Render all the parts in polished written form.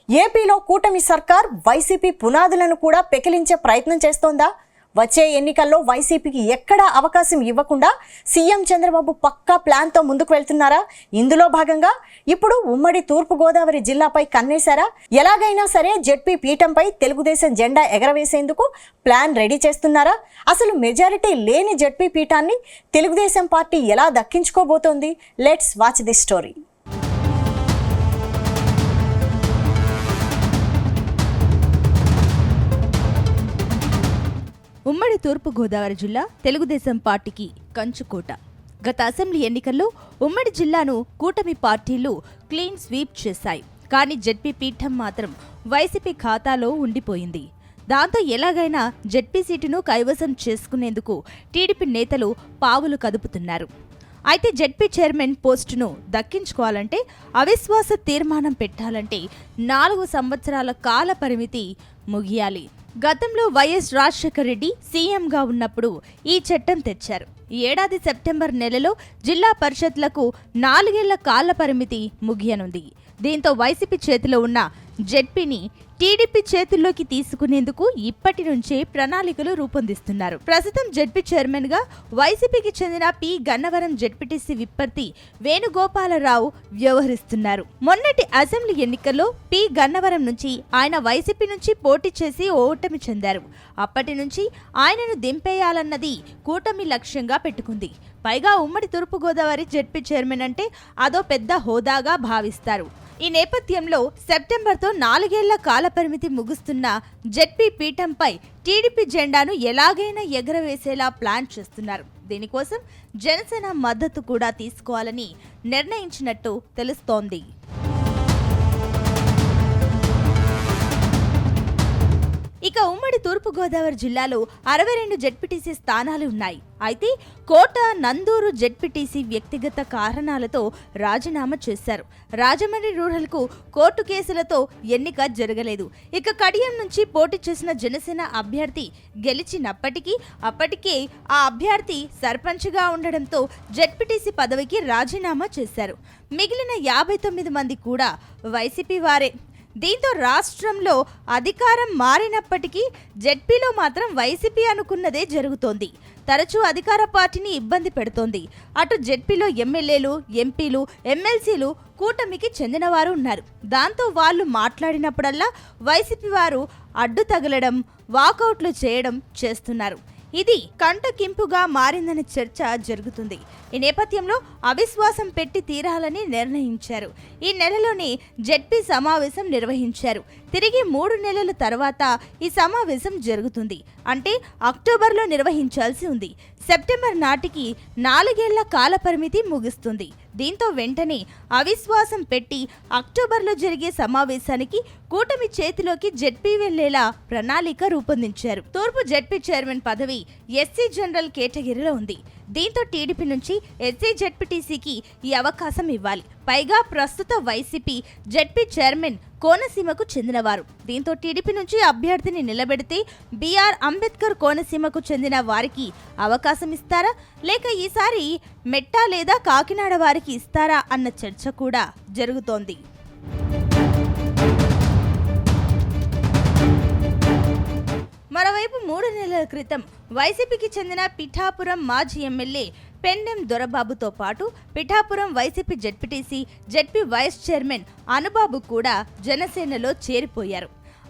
ఏపీలో కూటమి సర్కార్ వైసీపీ పునాదులను కూడా పెకిలించే ప్రయత్నం చేస్తోందా? వచ్చే ఎన్నికల్లో వైసీపీకి ఎక్కడా అవకాశం ఇవ్వకుండా సీఎం చంద్రబాబు పక్కా ప్లాన్తో ముందుకు వెళ్తున్నారా? ఇందులో భాగంగా ఇప్పుడు ఉమ్మడి తూర్పుగోదావరి జిల్లాపై కన్నేశారా? ఎలాగైనా సరే జెడ్పీ పీఠంపై తెలుగుదేశం జెండా ఎగరవేసేందుకు ప్లాన్ రెడీ చేస్తున్నారా? అసలు మెజారిటీ లేని జెడ్పీ పీఠాన్ని తెలుగుదేశం పార్టీ ఎలా దక్కించుకోబోతోంది? Let's watch this story. ఉమ్మడి తూర్పుగోదావరి జిల్లా తెలుగుదేశం పార్టీకి కంచుకోట. గత అసెంబ్లీ ఎన్నికల్లో ఉమ్మడి జిల్లాను కూటమి పార్టీలు క్లీన్ స్వీప్ చేశాయి. కానీ జెడ్పీ పీఠం మాత్రం వైసీపీ ఖాతాలో ఉండిపోయింది. దాంతో ఎలాగైనా జెడ్పీ సీటును కైవసం చేసుకునేందుకు టీడీపీ నేతలు పావులు కదుపుతున్నారు. అయితే జెడ్పీ చైర్మన్ పోస్టును దక్కించుకోవాలంటే, అవిశ్వాస తీర్మానం పెట్టాలంటే 4 సంవత్సరాల కాల పరిమితి ముగియాలి. గతంలో వైఎస్ రాజశేఖర రెడ్డి సీఎంగా ఉన్నప్పుడు ఈ చట్టం తెచ్చారు. ఈ ఏడాది సెప్టెంబర్ నెలలో జిల్లా పరిషత్లకు 4 ఏళ్ల కాల పరిమితి ముగియనుంది. దీంతో వైసీపీ చేతిలో ఉన్న జెడ్పీని టీడీపీ చేతుల్లోకి తీసుకునేందుకు ఇప్పటి నుంచే ప్రణాళికలు రూపొందిస్తున్నారు. ప్రస్తుతం జెడ్పీ చైర్మన్ గా వైసీపీకి చెందిన పి గన్నవరం జెడ్పీటీసీ విప్పర్తి వేణుగోపాలరావు వ్యవహరిస్తున్నారు. మొన్నటి అసెంబ్లీ ఎన్నికల్లో పి గన్నవరం నుంచి ఆయన వైసీపీ నుంచి పోటీ చేసి ఓటమి చెందారు. అప్పటి నుంచి ఆయనను దింపేయాలన్నది కూటమి లక్ష్యంగా పెట్టుకుంది. పైగా ఉమ్మడి తూర్పుగోదావరి జెడ్పీ చైర్మన్ అంటే అదో పెద్ద హోదాగా భావిస్తారు. ఈ నేపథ్యంలో సెప్టెంబర్తో 4 ఏళ్ల కాలపరిమితి ముగుస్తున్న జెడ్పీ పీఠంపై టీడీపీ జెండాను ఎలాగైనా ఎగరవేసేలా ప్లాన్ చేస్తున్నారు. దీనికోసం జనసేన మద్దతు కూడా తీసుకోవాలని నిర్ణయించినట్టు తెలుస్తోంది. ఇక ఉమ్మడి తూర్పుగోదావరి జిల్లాలో 62 జెడ్పీటీసీ స్థానాలు ఉన్నాయి. అయితే కోట నందూరు జెడ్పీటీసీ వ్యక్తిగత కారణాలతో రాజీనామా చేశారు. రాజమండ్రి రూరల్కు కోర్టు కేసులతో ఎన్నిక జరగలేదు. ఇక కడియం నుంచి పోటీ చేసిన జనసేన అభ్యర్థి గెలిచినప్పటికీ అప్పటికే ఆ అభ్యర్థి సర్పంచ్గా ఉండడంతో జెడ్పీటీసీ పదవికి రాజీనామా చేశారు. మిగిలిన 59 మంది కూడా వైసీపీ వారే. దీంతో రాష్ట్రంలో అధికారం మారినప్పటికీ జెడ్పీలో మాత్రం వైసీపీ అనుకున్నదే జరుగుతోంది. తరచూ అధికార పార్టీని ఇబ్బంది పెడుతోంది. అటు జెడ్పీలో ఎమ్మెల్యేలు, ఎంపీలు, ఎమ్మెల్సీలు కూటమికి చెందినవారు ఉన్నారు. దాంతో వాళ్ళు మాట్లాడినప్పుడల్లా వైసీపీ వారు అడ్డు తగలడం, వాకౌట్లు చేయడం చేస్తున్నారు. ఇది కంటకింపుగా మారిందని చర్చ జరుగుతుంది. ఈ నేపథ్యంలో అవిశ్వాసం పెట్టి తీరాలని నిర్ణయించారు. ఈ నెలలోనే జెడ్పీ సమావేశం నిర్వహించారు. తిరిగి 3 నెలల తర్వాత ఈ సమావేశం జరుగుతుంది. అంటే అక్టోబర్లో నిర్వహించాల్సి ఉంది. సెప్టెంబర్ నాటికి 4 ఏళ్ల కాల పరిమితి ముగుస్తుంది. దీంతో వెంటనే అవిశ్వాసం పెట్టి అక్టోబర్లో జరిగే సమావేశానికి కూటమి చేతిలోకి జెడ్పీ వెళ్లేలా ప్రణాళిక రూపొందించారు. తూర్పు జెడ్పీ చైర్మన్ పదవి ఎస్సీ జనరల్ కేటగిరీలో ఉంది. దీంతో టీడీపీ నుంచి ఎస్సీ జెడ్పీటీసీకి ఈ అవకాశం ఇవ్వాలి. పైగా ప్రస్తుత వైసీపీ జెడ్పీ చైర్మన్ కోనసీమకు చెందినవారు. దీంతో టీడీపీ నుంచి అభ్యర్థిని నిలబెడితే బిఆర్ అంబేద్కర్ కోనసీమకు చెందిన వారికి అవకాశం ఇస్తారా, లేక ఈసారి మెట్టా లేదా కాకినాడ వారికి ఇస్తారా అన్న చర్చ కూడా జరుగుతోంది. మరోవైపు 3 నెలల క్రితం వైసీపీకి చెందిన పిఠాపురం మాజీ ఎమ్మెల్యే పెండెం దొరబాబుతో పాటు Pithapuram YCP ZPTC, ZP vice chairman Anubabu కూడా జనసేనలో చేరిపోయారు.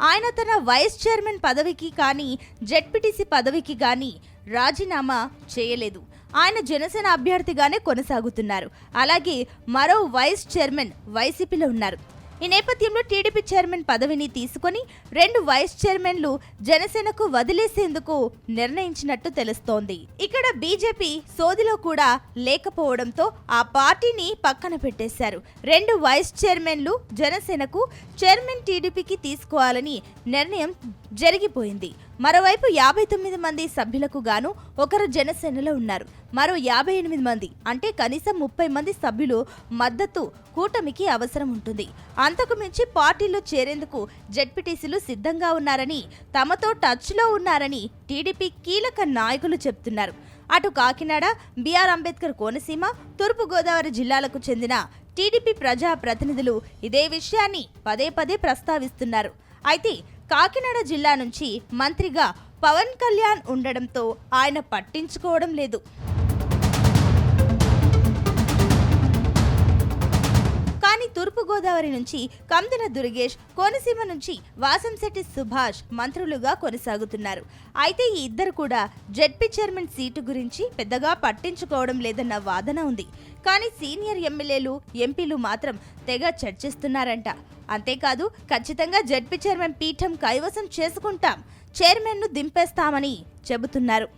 ఆయన తన వైస్ చైర్మన్ పదవికి కానీ జెడ్పీటీసీ పదవికి కానీ రాజీనామా చేయలేదు. ఆయన జనసేన అభ్యర్థిగానే కొనసాగుతున్నారు. అలాగే మరో వైస్ చైర్మన్ వైసీపీలో ఉన్నారు. ఈ నేపథ్యంలో టీడీపీ చైర్మన్ పదవిని తీసుకొని 2 వైస్ చైర్మన్లు జనసేనకు వదిలేసేందుకు నిర్ణయించినట్టు తెలుస్తోంది. ఇక్కడ బీజేపీ సోదిలో కూడా లేకపోవడంతో ఆ పార్టీని పక్కన పెట్టేశారు. 2 వైస్ చైర్మన్లు జనసేనకు, చైర్మన్ టీడీపీకి తీసుకోవాలని నిర్ణయం జరిగిపోయింది. మరోవైపు 59 మంది సభ్యులకు గాను ఒకరు జనసేనలో ఉన్నారు. మరో 58 మంది అంటే కనీసం 30 మంది సభ్యులు మద్దతు కూటమికి అవసరం ఉంటుంది. అంతకు మించి పార్టీలో చేరేందుకు జెడ్పీటీసీలు సిద్ధంగా ఉన్నారని, తమతో టచ్లో ఉన్నారని టీడీపీ కీలక నాయకులు చెప్తున్నారు. అటు కాకినాడ, బిఆర్ అంబేద్కర్ కోనసీమ, తూర్పుగోదావరి జిల్లాలకు చెందిన టీడీపీ ప్రజా ప్రతినిధులు ఇదే విషయాన్ని పదే పదే ప్రస్తావిస్తున్నారు. అయితే కాకినాడ జిల్లా నుంచి మంత్రిగా పవన్ కళ్యాణ్ ఉండడంతో ఆయన పట్టించుకోవడం లేదు. కానీ తూర్పుగోదావరి నుంచి కందున దుర్గేష్, కోనసీమ నుంచి వాసంశెట్టి సుభాష్ మంత్రులుగా కొనసాగుతున్నారు. అయితే ఈ ఇద్దరు కూడా జెడ్పీ చైర్మన్ సీటు గురించి పెద్దగా పట్టించుకోవడం లేదన్న వాదన ఉంది. కానీ సీనియర్ ఎమ్మెల్యేలు, ఎంపీలు మాత్రం తెగ చర్చిస్తున్నారంట. అంతేకాదు ఖచ్చితంగా జెడ్పీ చైర్మన్ పీఠం కైవసం చేసుకుంటాం, చైర్మన్ను దింపేస్తామని చెబుతున్నారు.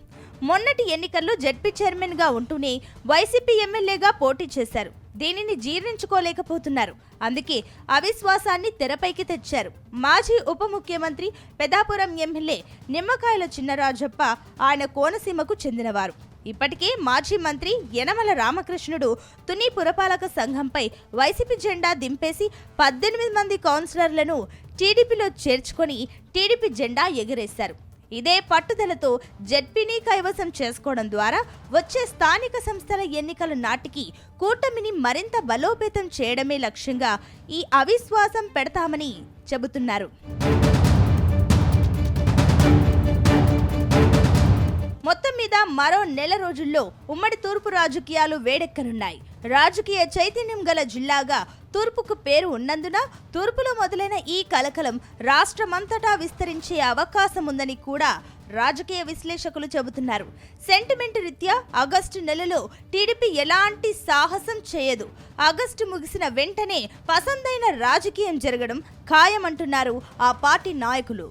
మొన్నటి ఎన్నికల్లో జెడ్పీ చైర్మన్గా ఉంటూనే వైసీపీ ఎమ్మెల్యేగా పోటీ చేశారు. దీనిని జీర్ణించుకోలేకపోతున్నారు. అందుకే అవిశ్వాసాన్ని తెరపైకి తెచ్చారు. మాజీ ఉప ముఖ్యమంత్రి, పెద్దాపురం ఎమ్మెల్యే నిమ్మకాయల చిన్నరాజప్ప ఆయన కోనసీమకు చెందినవారు. ఇప్పటికే మాజీ మంత్రి యనమల రామకృష్ణుడు తుని పురపాలక సంఘంపై వైసీపీ జెండా దింపేసి 18 మంది కౌన్సిలర్లను టీడీపీలో చేర్చుకొని టీడీపీ జెండా ఎగరేశారు. ఇదే పట్టుదలతో జెడ్పీని కైవసం చేసుకోవడం ద్వారా వచ్చే స్థానిక సంస్థల ఎన్నికల నాటికి కూటమిని మరింత బలోపేతం చేయడమే లక్ష్యంగా ఈ అవిశ్వాసం పెడతామని చెబుతున్నారు. మొత్తం మీద మరో నెల రోజుల్లో ఉమ్మడి తూర్పు రాజకీయాలు వేడెక్కనున్నాయి. రాజకీయ చైతన్యం గల జిల్లాగా తూర్పుకు పేరు ఉన్నందున తూర్పులో మొదలైన ఈ కలకలం రాష్ట్రమంతటా విస్తరించే అవకాశం ఉందని కూడా రాజకీయ విశ్లేషకులు చెబుతున్నారు. సెంటిమెంట్ రీత్యా ఆగస్టు నెలలో టీడీపీ ఎలాంటి సాహసం చేయదు. ఆగస్టు ముగిసిన వెంటనే పసందైన రాజకీయం జరగడం ఖాయమంటున్నారు ఆ పార్టీ నాయకులు.